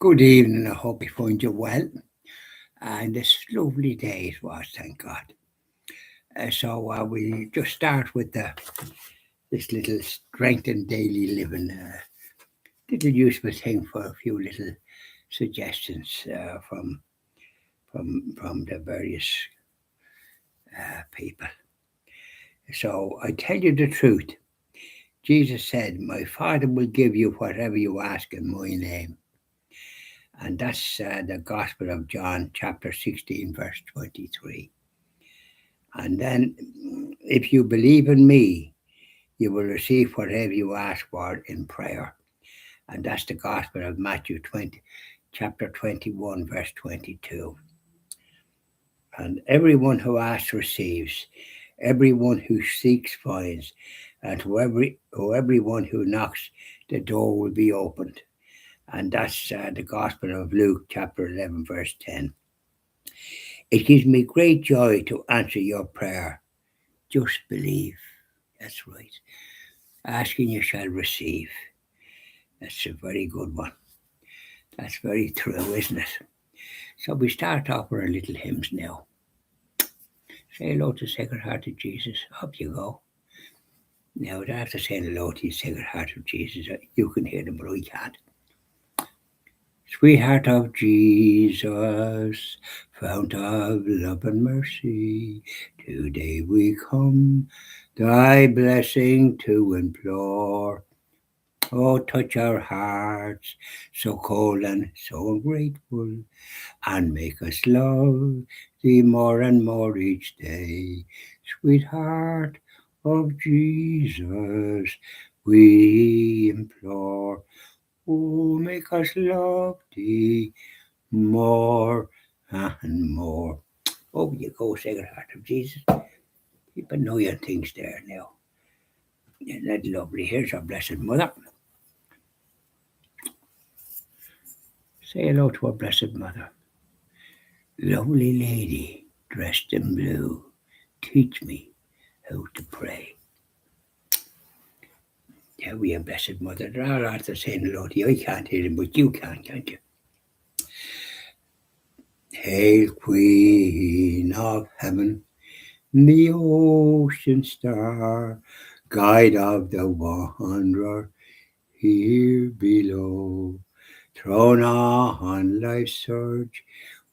Good evening. I hope you find you well. And this lovely day it was, thank God. So we just start with this little strengthened daily living, little useful thing for a few little suggestions from the various people. So I tell you the truth. Jesus said, "My Father will give you whatever you ask in my name." And that's the Gospel of John, chapter 16, verse 23. And then, if you believe in me, you will receive whatever you ask for in prayer. And that's the Gospel of Matthew 20, chapter 21, verse 22. And everyone who asks receives, everyone who seeks finds, and to everyone who knocks, the door will be opened. And that's the Gospel of Luke, chapter 11, verse 10. It gives me great joy to answer your prayer. Just believe. That's right. Asking you shall receive. That's a very good one. That's very true, isn't it? So we start off with our little hymns now. Say hello to Sacred Heart of Jesus. Up you go. Now, after saying hello to the Sacred Heart of Jesus, you can hear them, but I can't. Sweetheart of Jesus, fount of love and mercy, today we come thy blessing to implore. Oh, touch our hearts, so cold and so grateful, and make us love thee more and more each day. Sweetheart of Jesus, we implore. Oh, make us love thee more and more. Oh, you go, Sacred Heart of Jesus. Keep an eye on things there now. Isn't that lovely? Here's our Blessed Mother. Say hello to our Blessed Mother. Lovely lady, dressed in blue, teach me how to pray. Yeah, we are Blessed Mother. There are lots of saying hello to you. I can't hear them, but you can, can't you? Hail, Queen of Heaven, the ocean star, guide of the wanderer here below. Thrown on life's surge,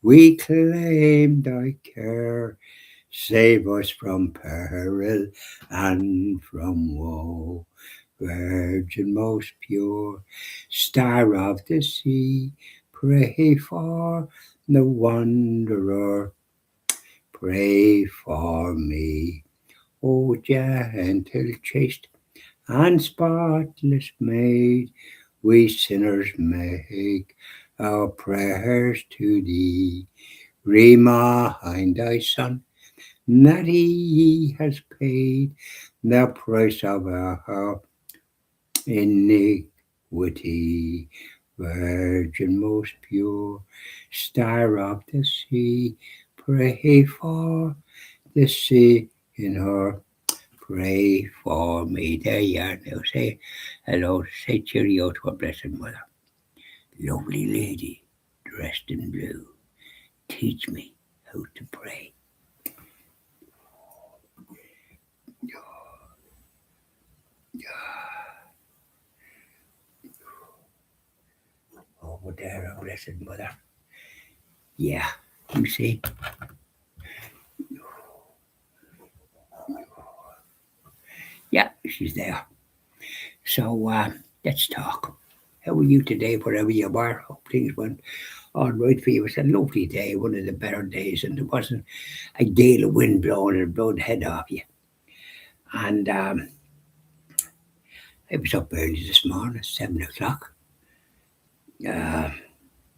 we claim thy care. Save us from peril and from woe. Virgin most pure, star of the sea, pray for the wanderer. Pray for me, O gentle, chaste, and spotless maid. We sinners make our prayers to thee. Remind thy Son that he has paid the price of our iniquity. Virgin most pure, star of the sea, pray for the sinner. Pray for me. There you are now. Say hello, say cheerio to our Blessed Mother. Lovely lady, dressed in blue, teach me how to pray. Over there, our Blessed Mother. Yeah, you see. Yeah, she's there. So let's talk. How are you today, wherever you were? Hope things went all right for you. It was a lovely day, one of the better days, and there wasn't a gale of wind blowing and blowing the head off you. And I was up early this morning, 7 o'clock. Uh,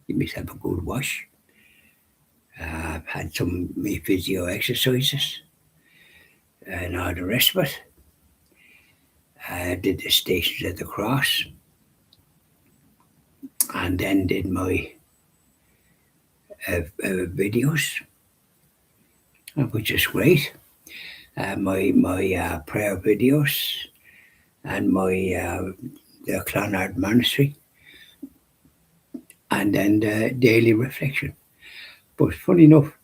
Give myself a good wash. Had some me physio exercises and all the rest of it. Did the Stations of the Cross, and then did my videos, which is great. My prayer videos and my the Clonard Monastery. and then the daily reflection. But funny enough,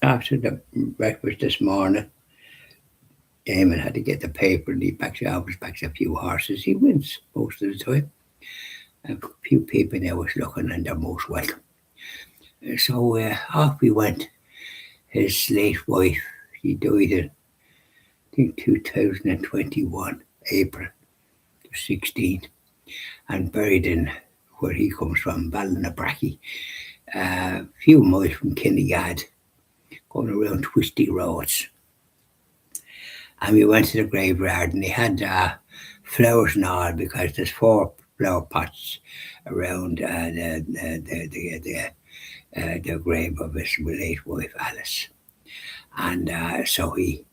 after the breakfast this morning, Damon had to get the paper and he always backs a few horses. He wins most of the time. A few people there was looking and they're most welcome. So off we went. His late wife, she died in, I think, 2021, April 16th, and buried in where he comes from, Ballinabrackey, a few miles from Kinnegad, going around twisty roads. And we went to the graveyard and they had flowers and all because there's 4 flower pots around the grave of his late wife Alice. And so he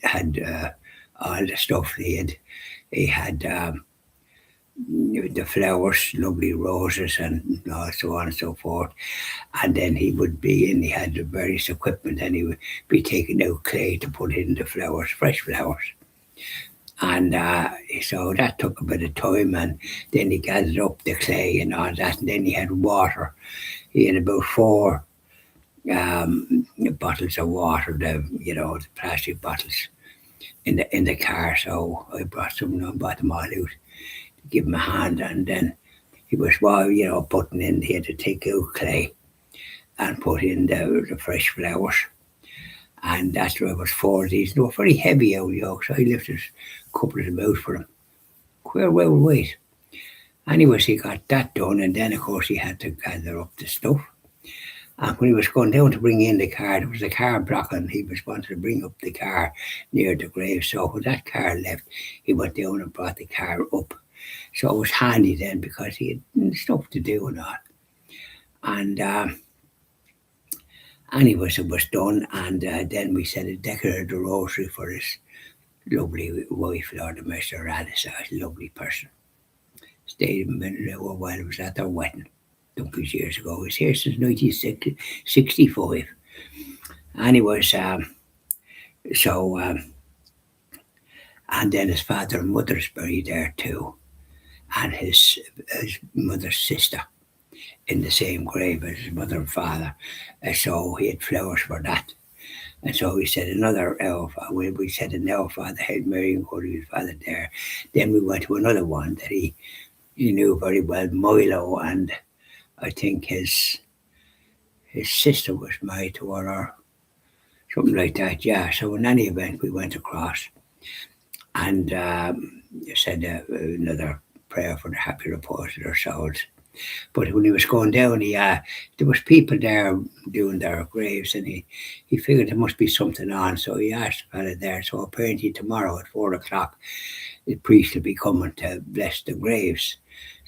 had all the stuff he had the flowers, lovely roses and so on and so forth. And then he would be in, he had the various equipment and he would be taking out clay to put in the flowers, fresh flowers. And so that took a bit of time, and then he gathered up the clay and all that, and then he had water. He had about 4 bottles of water, the plastic bottles in the car. So I brought some and bought them all out to give him a hand, and then he was putting in. He had to take out clay and put in the fresh flowers. And that's where I was 4 of these. They were very heavy out, so I lifted a couple of them out for him. Queer well weight. Anyways, he got that done, and then of course he had to gather up the stuff. And when he was going down to bring in the car, there was a car blocking. He was wanting to bring up the car near the grave. So when that car left, he went down and brought the car up. So it was handy then because he had stuff to do and all. And anyways, it was done. And then we said a decorated the rosary for his lovely wife, Lord of Mercy, Alice, a lovely person. Stayed in Mindanao while it was at their wedding. Donkeys years ago. He was here since 1965. Anyways, and then his father and mother's buried there too, and his mother's sister in the same grave as his mother and father. So he had flowers for that. And so we said another we said an Our Father, Hail Mary, and go to his father there. Then we went to another one that he knew very well, Milo, and I think his sister was married to her or something like that. Yeah. So in any event, we went across and said another prayer for the happy repose of their souls. But when he was going down, there was people there doing their graves, and he figured there must be something on. So he asked the fella there. So apparently tomorrow at 4:00, the priest will be coming to bless the graves.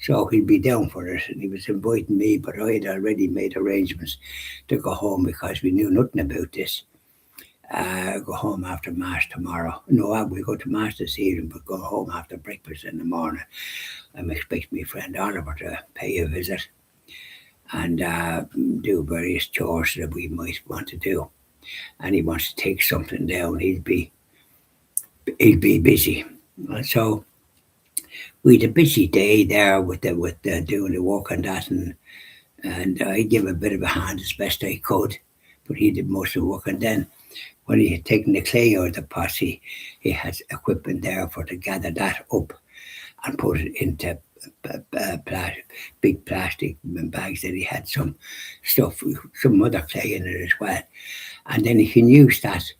So he'd be down for it, and he was inviting me, but I had already made arrangements to go home because we knew nothing about this. Go home after Mass tomorrow. No, we'll go to Mass this evening, but go home after breakfast in the morning. I'm expecting my friend Oliver to pay a visit and do various chores that we might want to do. And he wants to take something down. He'll be busy. And so we had a busy day there with doing the work and that, and I gave a bit of a hand as best I could, but he did most of the work. And then when he had taken the clay out of the pot, he had equipment there for to gather that up and put it into big plastic bags that he had some stuff, some other clay in it as well. And then he can use that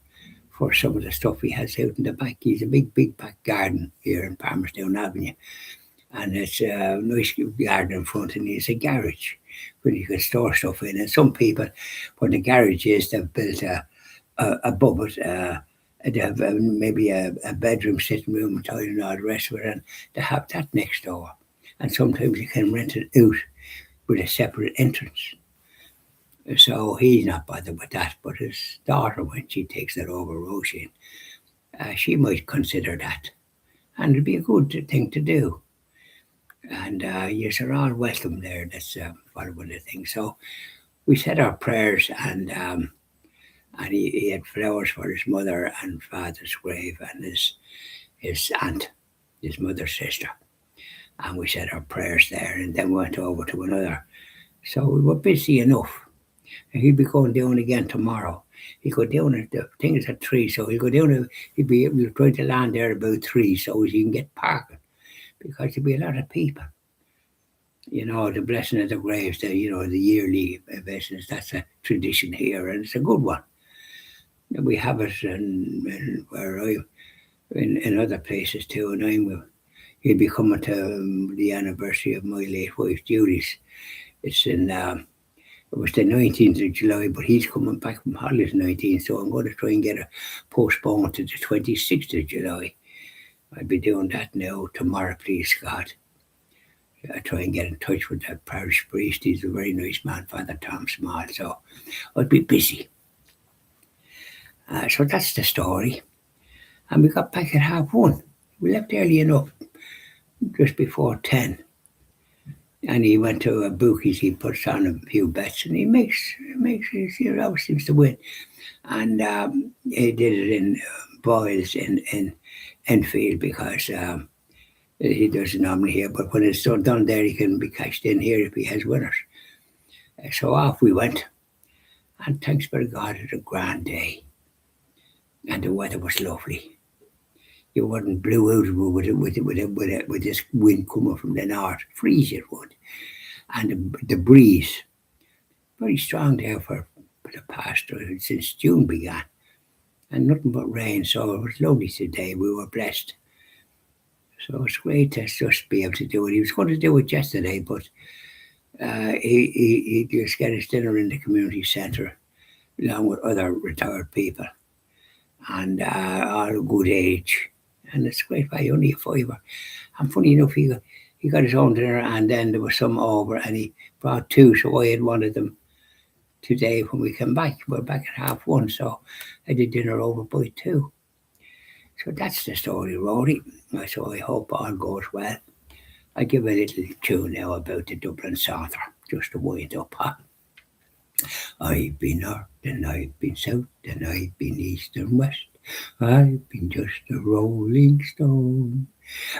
for some of the stuff he has out in the back. He's a big back garden here in Palmerston Avenue. And it's a nice garden in front, and it's a garage where you can store stuff in. And some people, when the garage is, they've built above it, they have maybe a bedroom, sitting room, and toilet, and all the rest of it, and they have that next door. And sometimes you can rent it out with a separate entrance. So he's not bothered with that, but his daughter, when she takes it over, Roisin, she might consider that. And it'd be a good thing to do. And yes, are all welcome there. That's one of the things. So we said our prayers, and he had flowers for his mother and father's grave, and his aunt, his mother's sister. and we said our prayers there, and then went over to another. So we were busy enough. And he'd be going down again tomorrow. He'd go down at the thing is at 3, so he'd go down. He'd be able to try to land there about 3, so he can get parking, because there'd be a lot of people. The blessing of the graves, the yearly business. That's a tradition here, and it's a good one. We have it in other places too, and he'll be coming to the anniversary of my late wife Judy's. It's it was the 19th of July, but he's coming back from holidays 19th, so I'm going to try and get it postponed to the 26th of July. I'll be doing that now tomorrow, please God. I try and get in touch with that parish priest. He's a very nice man, Father Tom Small, so I'll be busy. So that's the story. And we got back at 1:30. We left early enough, just before 10. And he went to a bookies. He puts on a few bets, and he makes always seems to win. And he did it in Boyles in Enfield, because he doesn't normally here. But when it's done there, he can be cashed in here if he has winners. So off we went, and thanks be to God, it was a grand day, and the weather was lovely. You wouldn't blew out with this wind coming from the north, freeze it would, and the breeze very strong there for the past since June began, and nothing but rain. So it was lovely today. We were blessed. So it's great to just be able to do it. He was going to do it yesterday, but he just got his dinner in the community centre along with other retired people, and all of good age. And it's great by only a fiver. And funny enough, he got his own dinner, and then there was some over, and he brought 2, so I had one of them today when we came back. We're back at 1:30, so I did dinner over by 2. So that's the story, Rory. So I hope all goes well. I give a little tune now about the Dublin Psalter, just to wind up, huh? I've been north, and I've been south, and I've been east and west. I've been just a rolling stone.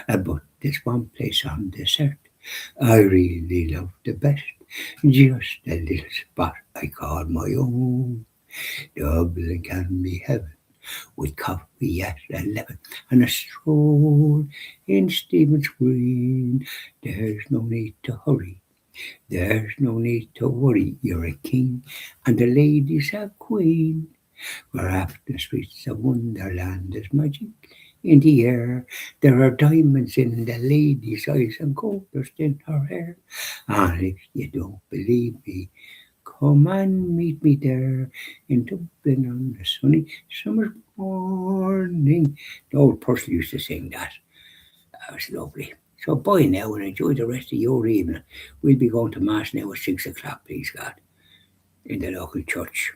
But there's one place on this earth I really love the best. Just a little spot I call my own. Dublin can be heaven, with coffee at 11 and a stroll in Stephen's Green. There's no need to hurry. There's no need to worry. You're a king, and the ladies are queen. We're after the streets of Wonderland. There's magic in the air. There are diamonds in the lady's eyes and gold dust in her hair. And if you don't believe me, come and meet me there in Dublin on the sunny summer morning. The old person used to sing that. That was lovely. So bye now, and enjoy the rest of your evening. We'll be going to Mass now at 6 o'clock, please God, in the local church.